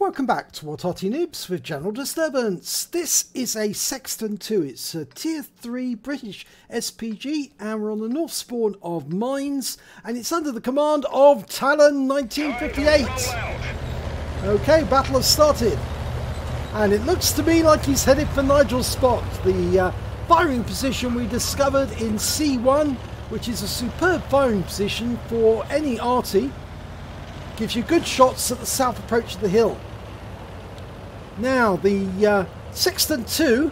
welcome back to Arty Noobs with General Disturbance. This is a Sexton II. It's a Tier 3 British SPG and we're on the north spawn of Mines and it's under the command of Talon 1958. Okay, battle has started and it looks to me like he's headed for Nigel's spot. The firing position we discovered in C1, which is a superb firing position for any Arty. Gives you good shots at the south approach of the hill. Now the Sexton II,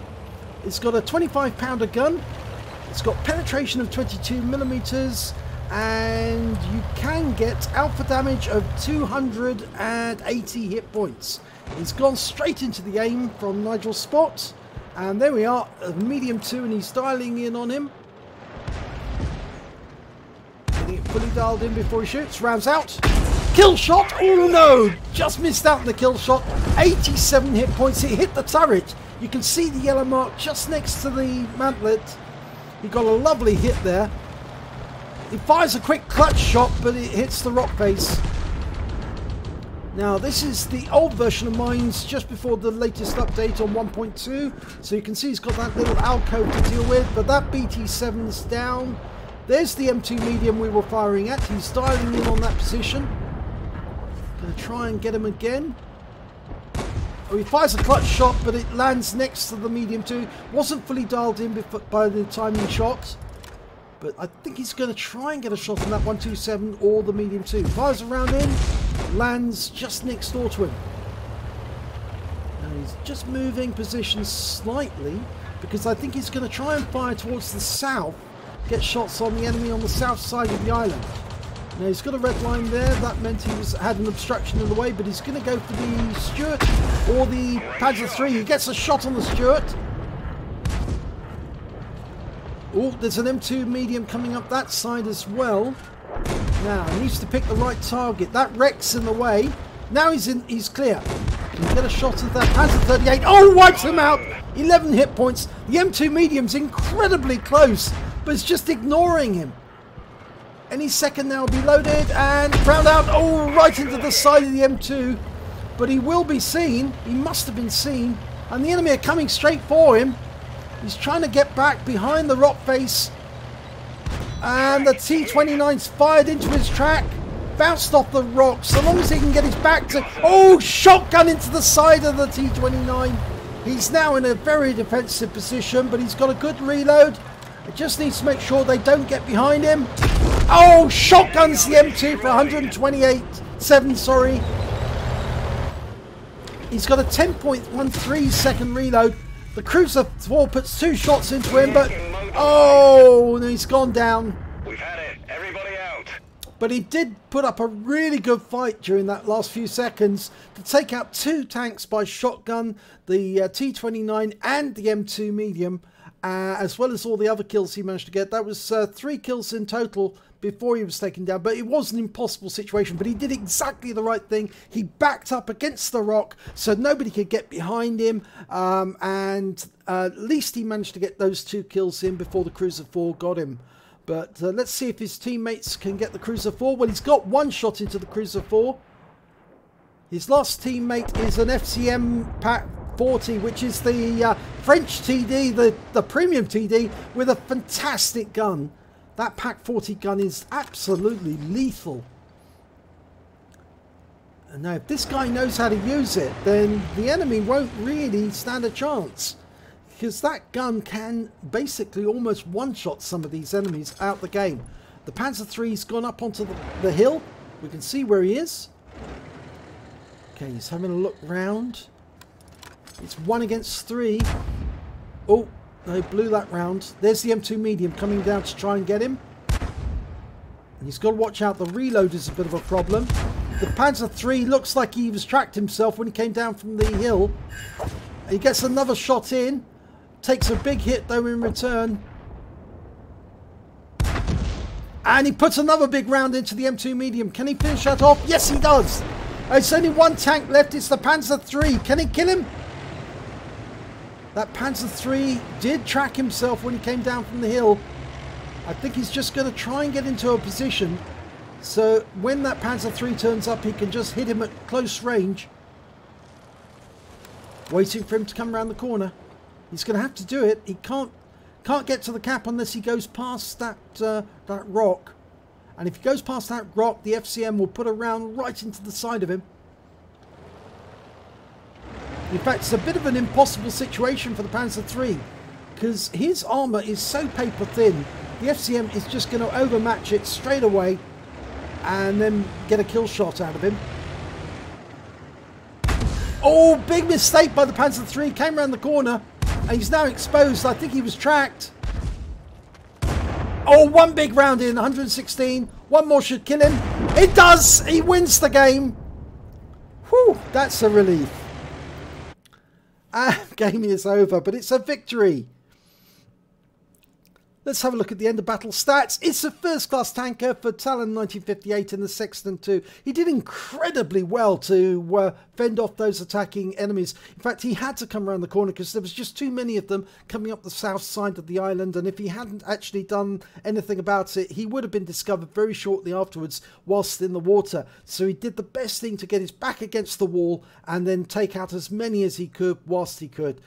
it's got a 25-pounder gun. It's got penetration of 22mm and you can get alpha damage of 280 hit points. He's gone straight into the aim from Nigel's spot, and there we are, a medium 2, and he's dialing in on him. Getting it fully dialed in before he shoots. Rounds out. Kill shot! Oh no! Just missed out on the kill shot. 87 hit points. It hit the turret. You can see the yellow mark just next to the mantlet. He got a lovely hit there. He fires a quick clutch shot, but it hits the rock face. Now this is the old version of Mines just before the latest update on 1.2. So you can see he's got that little alcove to deal with, but that BT7's down. There's the M2 medium we were firing at. He's dialing in on that position. Going to try and get him again. Oh, he fires a clutch shot, but it lands next to the medium 2. Wasn't fully dialed in by the time he shot. But I think he's going to try and get a shot on that 127 or the medium 2. Fires a round in. Lands just next door to him. And he's just moving position slightly because I think he's going to try and fire towards the south. Get shots on the enemy on the south side of the island. Now he's got a red line there. That meant he had an obstruction in the way, but he's going to go for the Stuart or the Panzer III. He gets a shot on the Stuart. Oh, there's an M2 medium coming up that side as well. Now he needs to pick the right target. That wreck's in the way. Now he's clear. Can he get a shot at that Panzer 38? Oh, wipes him out. 11 hit points. The M2 medium's incredibly close, but it's just ignoring him. Any second now will be loaded and round out. Oh, right into the side of the M2. But he will be seen. He must have been seen. And the enemy are coming straight for him. He's trying to get back behind the rock face. And the T-29's fired into his track. Bounced off the rocks. So long as he can get his back to... Oh, shotgun into the side of the T-29. He's now in a very defensive position, but he's got a good reload. It just needs to make sure they don't get behind him. Oh, shotguns the M2 for 128.7, sorry. He's got a 10.13 second reload. The Cruiser 4 puts 2 shots into him, but oh, he's gone down. We've had it. Everybody out. But he did put up a really good fight during that last few seconds to take out 2 tanks by shotgun, the T-29 and the M2 medium. As well as all the other kills he managed to get. That was 3 kills in total before he was taken down. But it was an impossible situation. But he did exactly the right thing. He backed up against the rock so nobody could get behind him. And at least he managed to get those 2 kills in before the Cruiser 4 got him. But let's see if his teammates can get the Cruiser 4. Well, he's got 1 shot into the Cruiser 4. His last teammate is an FCM pack 40, which is the French TD, the premium TD with a fantastic gun. That Pack 40 gun is absolutely lethal. And now if this guy knows how to use it, then the enemy won't really stand a chance, because that gun can basically almost one-shot some of these enemies out the game. The Panzer III's gone up onto the hill. We can see where he is. Okay, he's having a look round. It's 1 against 3. Oh, they blew that round. There's the M2 medium coming down to try and get him. And he's got to watch out. The reload is a bit of a problem. The Panzer III looks like he was tracked himself when he came down from the hill. He gets another shot in. Takes a big hit though in return. And he puts another big round into the M2 medium. Can he finish that off? Yes, he does. It's only 1 tank left. It's the Panzer III. Can he kill him? That Panzer III did track himself when he came down from the hill. I think he's just going to try and get into a position so when that Panzer III turns up, he can just hit him at close range. waiting for him to come around the corner. He's going to have to do it. He can't get to the cap unless he goes past that rock. And if he goes past that rock, the FCM will put a round right into the side of him. In fact, it's a bit of an impossible situation for the Panzer III, because his armour is so paper thin, the FCM is just going to overmatch it straight away and then get a kill shot out of him. Oh, big mistake by the Panzer III, came around the corner and he's now exposed. I think he was tracked. Oh, one big round in, 116. One more should kill him. It does! He wins the game. Whew, that's a relief. Game is over, but it's a victory. Let's have a look at the end of battle stats. It's a first-class tanker for Talon 1958 in the Sexton II. He did incredibly well to fend off those attacking enemies. In fact, he had to come around the corner because there was just too many of them coming up the south side of the island. And if he hadn't actually done anything about it, he would have been discovered very shortly afterwards whilst in the water. So he did the best thing to get his back against the wall and then take out as many as he could whilst he could.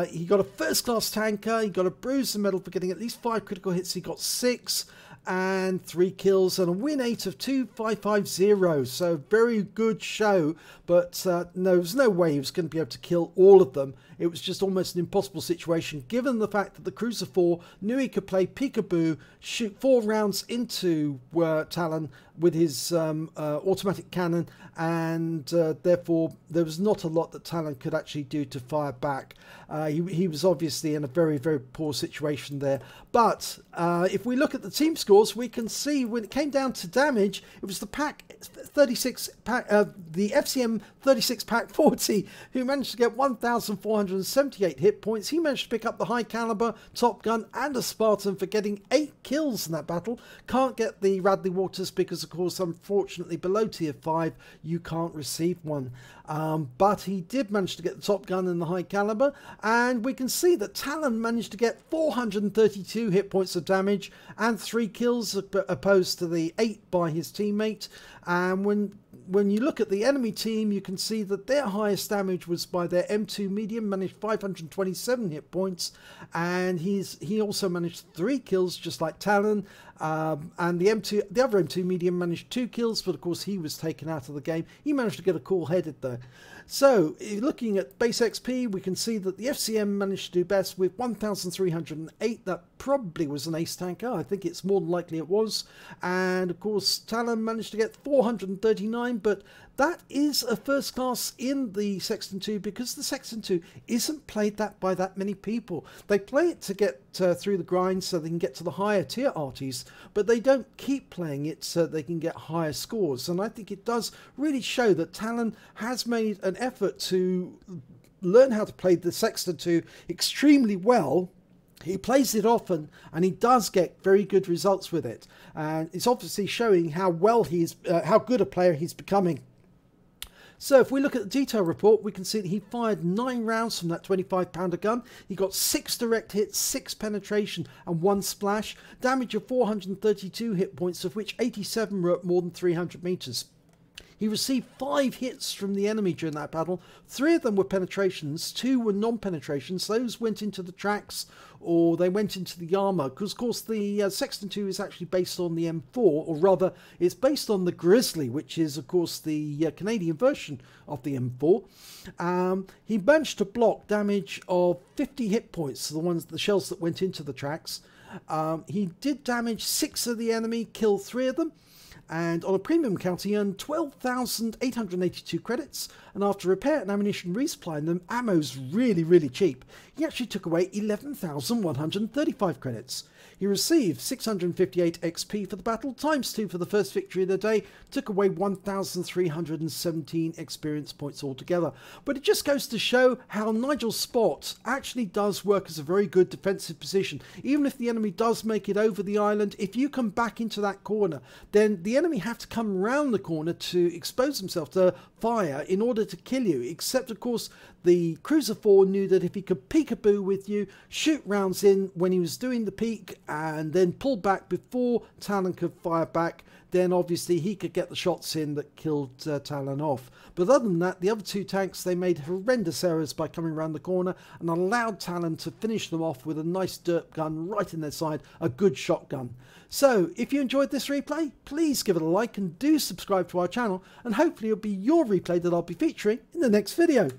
He got a first-class tanker. He got a bruiser medal for getting at least 5 critical hits. He got 6 and 3 kills and a win 8 of 2550. So very good show, but no, there's no way he was going to be able to kill all of them. It was just almost an impossible situation, given the fact that the Cruiser 4 knew he could play peekaboo, shoot 4 rounds into Talon with his automatic cannon, and therefore there was not a lot that Talon could actually do to fire back. He was obviously in a very, very poor situation there. But if we look at the team scores, we can see when it came down to damage, it was the pack 36 pack, the FCM 36 pack 40 who managed to get 1,478 hit points. He managed to pick up the high caliber, Top Gun and a Spartan for getting 8 kills in that battle. Can't get the Radley Waters because of course unfortunately below tier 5 you can't receive one. But he did manage to get the Top Gun and the high caliber, and we can see that Talon managed to get 432 hit points of damage and 3 kills opposed to the 8 by his teammate. And when you look at the enemy team, you can see that their highest damage was by their M2 medium, managed 527 hit points, and he also managed 3 kills just like Talon. And the other M2 medium managed 2 kills, but of course he was taken out of the game. He managed to get a cool-headed though. So looking at base XP, we can see that the FCM managed to do best with 1,308. That probably was an ace tanker. I think it's more than likely it was. And of course Talon managed to get 439, but that is a first class in the Sexton II because the Sexton II isn't played by that many people. They play it to get through the grind so they can get to the higher tier arties, but they don't keep playing it so they can get higher scores. And I think it does really show that Talon has made an effort to learn how to play the Sexton II extremely well. He plays it often and he does get very good results with it, and it's obviously showing how well how good a player he's becoming. So if we look at the detail report, we can see that he fired 9 rounds from that 25-pounder gun. He got 6 direct hits, 6 penetration and 1 splash. Damage of 432 hit points, of which 87 were at more than 300 meters. He received 5 hits from the enemy during that battle. 3 of them were penetrations, 2 were non-penetrations. Those went into the tracks or they went into the armour, because of course the Sexton II is actually based on the M4, or rather it's based on the Grizzly, which is of course the Canadian version of the M4. He managed to block damage of 50 hit points, the shells that went into the tracks. He did damage 6 of the enemy, killed 3 of them. And on a premium count, he earned 12,882 credits. And after repair and ammunition resupplying them, ammo's really, really cheap. He actually took away 11,135 credits. He received 658 XP for the battle, ×2 for the first victory of the day, took away 1,317 experience points altogether. But it just goes to show how Nigel's spot actually does work as a very good defensive position. Even if the enemy does make it over the island, if you come back into that corner, then the enemy have to come round the corner to expose themselves to fire in order to kill you. Except, of course, the Cruiser 4 knew that if he could peekaboo with you, shoot rounds in when he was doing the peek, and then pull back before Talon could fire back, then obviously he could get the shots in that killed Talon off. But other than that, the other two tanks, they made horrendous errors by coming around the corner and allowed Talon to finish them off with a nice dirt gun right in their side, a good shotgun. So if you enjoyed this replay, please give it a like and do subscribe to our channel, and hopefully it'll be your replay that I'll be featuring in the next video.